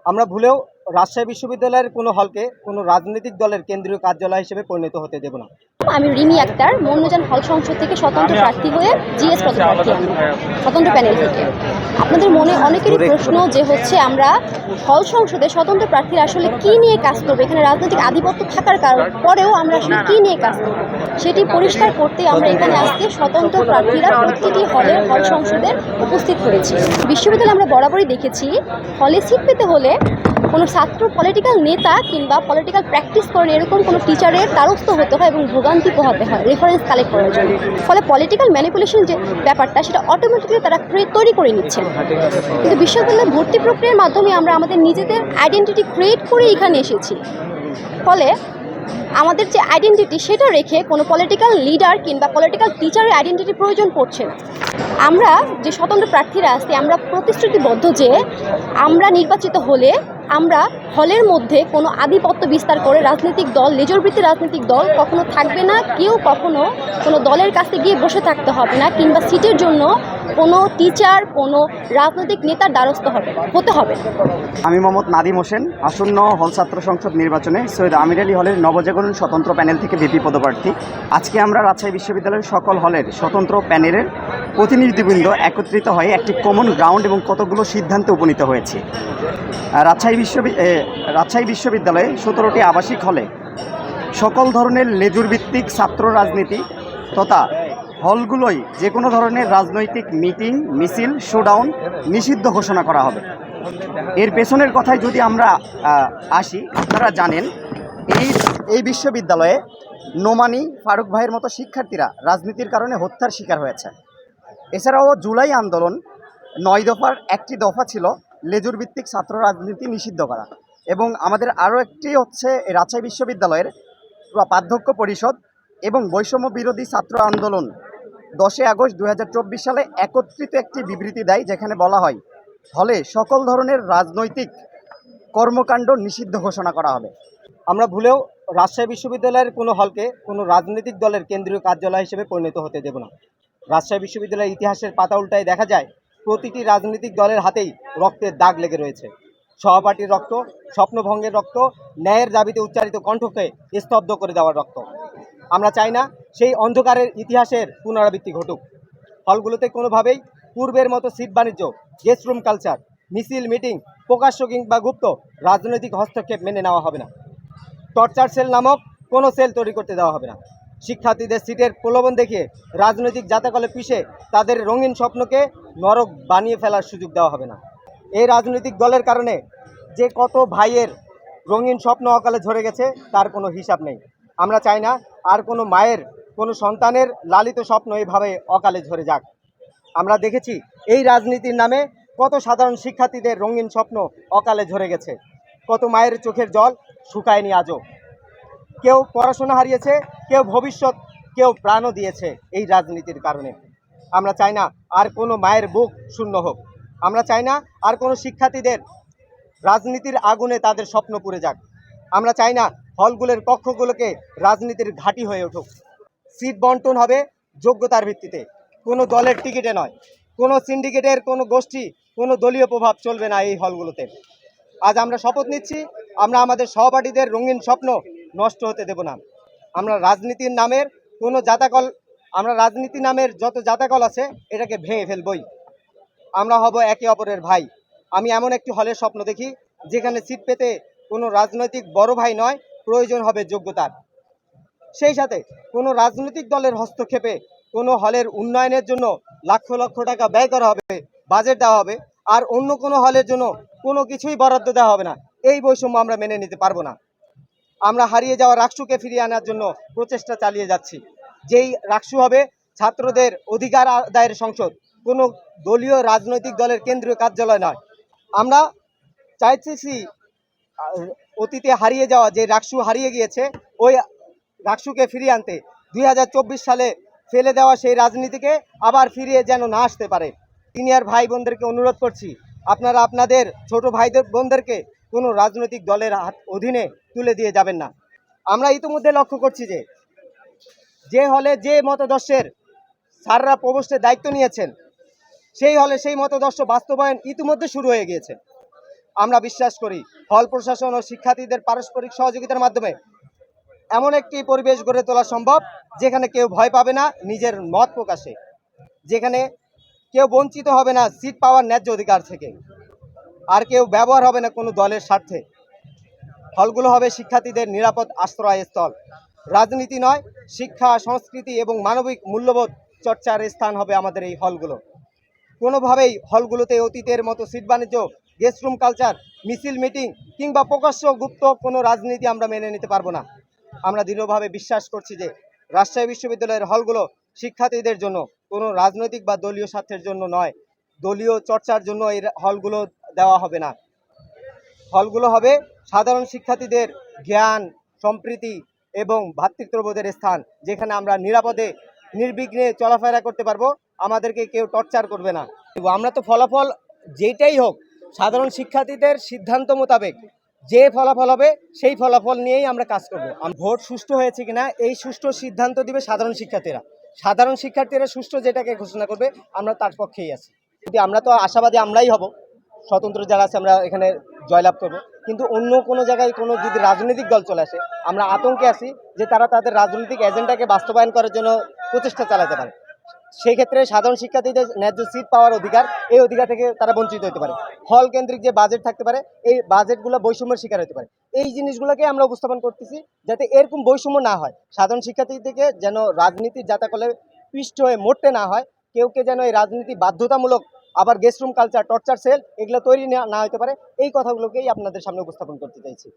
আমরা ভুলেও রাজশাহী বিশ্ববিদ্যালয়ের কোনো হলকে কোনো রাজনৈতিক দলের কেন্দ্রীয় কার্যালয় হিসেবে পরিণত হতে দেব না। আমি রিমি আক্তার মনোনয়ন হল সংসদ থেকে স্বতন্ত্র প্রার্থী হয়ে জিএস পদপ্রার্থী আমি স্বতন্ত্র প্যানেল থেকে। আপনাদের মনে অনেকেরই প্রশ্ন যে হচ্ছে আমরা হল সংসদে স্বতন্ত্র প্রার্থীরা আসলে কী নিয়ে কাজ করবো, এখানে রাজনৈতিক আধিপত্য থাকার পরেও আমরা আসলে কী নিয়ে কাজ করবো সেটি পরিষ্কার করতে আমরা এখানে আজকে স্বতন্ত্র প্রার্থীরা প্রতিটি হল সংসদে উপস্থিত হয়েছি। বিশ্ববিদ্যালয়ে আমরা বরাবরই দেখেছি হলে সিট পেতে হলে কোনো ছাত্র পলিটিক্যাল নেতা কিংবা পলিটিক্যাল প্র্যাকটিস করেন এরকম কোনো টিচারের দ্বারস্থ হতে হয় এবং ভোগান্তি পোহাতে হয় রেফারেন্স কালেক্ট করার জন্য। ফলে পলিটিক্যাল ম্যানিপুলেশন যে ব্যাপারটা সেটা অটোমেটিক্যালি তারা তৈরি করে নিচ্ছেন। কিন্তু বিশ্ববিদ্যালয়ের ভর্তি প্রক্রিয়ার মাধ্যমে আমরা আমাদের নিজেদের আইডেন্টিটি ক্রিয়েট করে এখানে এসেছি। ফলে আমাদের যে আইডেন্টিটি সেটা রেখে কোনো পলিটিক্যাল লিডার কিংবা পলিটিক্যাল টিচারের আইডেন্টিটির প্রয়োজন পড়ছে না। আমরা যে স্বতন্ত্র প্রার্থীরা আছি আমরা প্রতিশ্রুতিবদ্ধ যে আমরা নির্বাচিত হলে আমরা হলের মধ্যে কোনো আধিপত্য বিস্তার করে রাজনৈতিক দল লেজরবৃত্তি রাজনৈতিক দল কখনো থাকবে না। কেউ কখনো কোনো দলের কাছে গিয়ে বসে থাকতে হবে না কিংবা সিটের জন্য কোনো টিচার কোনো রাজনৈতিক নেতার দ্বারস্থ হতে হবে। আমি মোহাম্মদ নাদিম হোসেন, আসন্ন হল ছাত্র সংসদ নির্বাচনে সৈয়দ আমির আলী হলের নবজাগরণ স্বতন্ত্র প্যানেল থেকে ভিপি পদপ্রার্থী। আজকে আমরা রাজশাহী বিশ্ববিদ্যালয়ের সকল হলের স্বতন্ত্র প্যানেলের প্রতিনিধিবৃন্দ একত্রিত হয়ে একটি কমন গ্রাউন্ড এবং কতগুলো সিদ্ধান্তে উপনীত হয়েছে। রাজশাহী বিশ্ববিদ্যালয়ে 17টি আবাসিক হলে সকল ধরনের লেজুরভিত্তিক ছাত্র রাজনীতি তথা হলগুলোই যে কোনো ধরনের রাজনৈতিক মিটিং মিছিল শোডাউন নিষিদ্ধ ঘোষণা করা হবে। এর পেছনের কথায় যদি আমরা আসি, আপনারা জানেন এই বিশ্ববিদ্যালয়ে নোমানি ফারুক ভাইয়ের মতো শিক্ষার্থীরা রাজনীতির কারণে হত্যার শিকার হয়েছে। এছাড়াও জুলাই আন্দোলন 9 দফার একটি দফা ছিল লেজুর ভিত্তিক ছাত্র রাজনীতি নিষিদ্ধ করা। এবং আমাদের আরও একটি হচ্ছে রাজশাহী বিশ্ববিদ্যালয়ের প্রাধ্যক্ষ পরিষদ এবং বৈষম্য বিরোধী ছাত্র আন্দোলন 10 আগস্ট 2024 সালে একত্রিত একটি বিবৃতি দেয়, যেখানে বলা হয় হলে সকল ধরনের রাজনৈতিক কর্মকাণ্ড নিষিদ্ধ ঘোষণা করা হবে। আমরা ভুলেও রাজশাহী বিশ্ববিদ্যালয়ের কোনো হলকে কোনো রাজনৈতিক দলের কেন্দ্রীয় কার্যালয় হিসেবে পরিণত হতে দেব না। রাজশাহী বিশ্ববিদ্যালয়ের ইতিহাসের পাতা উল্টায় দেখা যায় প্রতিটি রাজনৈতিক দলের হাতেই রক্তের দাগ লেগে রয়েছে। সহপাঠীর রক্ত, স্বপ্নভঙ্গের রক্ত, ন্যায়ের দাবিতে উচ্চারিত কণ্ঠকে স্তব্ধ করে দেওয়ার রক্ত। আমরা চাই না সেই অন্ধকারের ইতিহাসের পুনরাবৃত্তি ঘটুক। হলগুলোতে কোনোভাবেই পূর্বের মতো সিট বাণিজ্য, গেস্ট রুম কালচার, মিছিল মিটিং, প্রকাশ্য কিংবা গুপ্ত রাজনৈতিক হস্তক্ষেপ মেনে নেওয়া হবে না। টর্চার সেল নামক কোনো সেল তৈরি করতে দেওয়া হবে না। শিক্ষার্থীদের সিটের প্রলোভন দেখিয়ে রাজনৈতিক জাতাকলে পিষে তাদের রঙিন স্বপ্নকে নরক বানিয়ে ফেলার সুযোগ দেওয়া হবে না। এই রাজনৈতিক দলের কারণে যে কত ভাইয়ের রঙিন স্বপ্ন অকালে ঝরে গেছে তার কোনো হিসাব নেই। আমরা চাই না আর কোনো মায়ের কোনো সন্তানের লালিত স্বপ্ন এইভাবে অকালে ঝরে যাক। আমরা দেখেছি এই রাজনীতির নামে কত সাধারণ শিক্ষার্থীদের রঙিন স্বপ্ন অকালে ঝরে গেছে, কত মায়ের চোখের জল শুকায়নি আজও। কেউ পড়াশোনা হারিয়েছে, কেউ ভবিষ্যৎ, কেউ প্রাণও দিয়েছে এই রাজনীতির কারণে। আমরা চাই না আর কোনো মায়ের বুক শূন্য হোক। আমরা চাই না আর কোনো শিক্ষার্থীদের রাজনীতির আগুনে তাদের স্বপ্ন পুড়ে যাক। আমরা চাই না হলগুলোর কক্ষগুলোকে রাজনীতির ঘাঁটি হয়ে উঠুক। সিট বন্টন হবে যোগ্যতার ভিত্তিতে, কোনো দলের টিকিটে নয়। কোনো সিন্ডিকেটের, কোনো গোষ্ঠী, কোনো দলীয় প্রভাব চলবে না এই হলগুলোতে। আজ আমরা শপথ নিচ্ছি, আমরা আমাদের সহপাঠীদের রঙিন স্বপ্ন নষ্ট হতে দেব না। আমরা রাজনীতির নামের যত জাতাকল আছে এটাকে ভেঙে ফেলবই। আমরা হব একে অপরের ভাই। আমি এমন একটি হলের স্বপ্ন দেখি যেখানে সিট পেতে কোনো রাজনৈতিক বড় ভাই নয়, প্রয়োজন হবে যোগ্যতার। সেই সাথে কোনো রাজনৈতিক দলের হস্তক্ষেপে কোনো হলের উন্নয়নের জন্য লক্ষ লক্ষ টাকা ব্যয় করা হবে, বাজেট দেওয়া হবে, আর অন্য কোনো হলের জন্য কোনো কিছুই বরাদ্দ দেওয়া হবে না। এই বৈষম্য আমরা মেনে নিতে পারবো না। আমরা হারিয়ে যাওয়া রাকসুকে ফিরিয়ে আনার জন্য প্রচেষ্টা চালিয়ে যাচ্ছি। যেই রাকসু হবে ছাত্রদের অধিকার আদায়ের সংসদ, কোনো দলীয় রাজনৈতিক দলের কেন্দ্রীয় কার্যালয় নয়। আমরা চাইতেছি অতীতে হারিয়ে যাওয়া যে রাকসু হারিয়ে গিয়েছে ওই রাকসুকে ফিরিয়ে আনতে। 2024 সালে ফেলে দেওয়া সেই রাজনীতিকে আবার ফিরিয়ে যেন না আসতে পারে। সিনিয়র ভাই বোনদেরকে অনুরোধ করছি, আপনারা আপনাদের ছোট ভাই বোনদেরকে কোনো রাজনৈতিক দলের অধীনে তুলে দিয়ে যাবেন না। আমরা ইতিমধ্যে লক্ষ্য করছি যে হলে যে মতাদর্শের স্যাররা প্রবোস্টের দায়িত্ব নিয়েছেন সেই হলে সেই মতাদর্শ বাস্তবায়ন ইতিমধ্যে শুরু হয়ে গিয়েছে। আমরা বিশ্বাস করি হল প্রশাসন ও শিক্ষার্থীদের পারস্পরিক সহযোগিতার মাধ্যমে এমন একটি পরিবেশ গড়ে তোলা সম্ভব যেখানে কেউ ভয় পাবে না নিজের মত প্রকাশে, যেখানে কেউ বঞ্চিত হবে না সিট পাওয়ার ন্যায্য অধিকার থেকে, আর কেউ ব্যবহার হবে না কোনো দলের স্বার্থে। হলগুলো হবে শিক্ষার্থীদের নিরাপদ আশ্রয়স্থল। রাজনীতি নয়, শিক্ষা, সংস্কৃতি এবং মানবিক মূল্যবোধ চর্চার স্থান হবে আমাদের এই হলগুলো। কোনোভাবেই হলগুলোতে অতীতের মতো সিট বাণিজ্য, গেস্ট রুম কালচার, মিছিল মিটিং কিংবা প্রকাশ্য গুপ্ত কোনো রাজনীতি আমরা মেনে নিতে পারবো না। আমরা দৃঢ়ভাবে বিশ্বাস করছি যে রাজশাহী বিশ্ববিদ্যালয়ের হলগুলো শিক্ষার্থীদের জন্য, কোনো রাজনৈতিক বা দলীয় স্বার্থের জন্য নয়, দলীয় চর্চার জন্য এই হলগুলো দেওয়া হবে না। হলগুলো হবে সাধারণ শিক্ষার্থীদের জ্ঞান, সম্প্রীতি এবং ভ্রাতৃত্ববোধের স্থান, যেখানে আমরা নিরাপদে নির্বিঘ্নে চলাফেরা করতে পারবো, আমাদেরকে কেউ টর্চার করবে না। আমরা তো ফলাফল যেটাই হোক সাধারণ শিক্ষার্থীদের সিদ্ধান্ত মোতাবেক যে ফলাফল হবে সেই ফলাফল নিয়েই আমরা কাজ করব। ভোট সুষ্ঠু হয়েছে কিনা এই সুষ্ঠু সিদ্ধান্ত দিবে সাধারণ শিক্ষার্থীরা। সাধারণ শিক্ষার্থীরা সুষ্ঠু যেটাকে ঘোষণা করবে আমরা তার পক্ষেই আছি। যদি আমরা তো আশাবাদী আমরাই হব, স্বতন্ত্র যারা আছে আমরা এখানে জয়লাভ করব, কিন্তু অন্য কোনো জায়গায় কোনো যদি রাজনৈতিক দল চলে আসে আমরা আতঙ্কে আছি যে তারা তাদের রাজনৈতিক এজেন্ডাকে বাস্তবায়ন করার জন্য প্রচেষ্টা চালাতে পারে। সেই ক্ষেত্রে সাধারণ শিক্ষার্থীদের ন্যায্য সিট পাওয়ার অধিকার, এই অধিকার থেকে তারা বঞ্চিত হতে পারে। হল কেন্দ্রিক যে বাজেট থাকতে পারে এই বাজেটগুলো বৈষম্যের শিকার হতে পারে। এই জিনিসগুলোকে আমরা উপস্থাপন করতেছি যাতে এরকম বৈষম্য না হয়, সাধারণ শিক্ষার্থী থেকে যেন রাজনীতির জাতাকলে পিষ্ট হয়ে মরতে না হয়, কেউকে যেন এই রাজনীতি বাধ্যতামূলক আবার guest room culture, torture sell এগুলো তৈরি না হতে পারে, এই কথাগুলোকেই আপনাদের সামনে উপস্থাপন করতে চাইছি।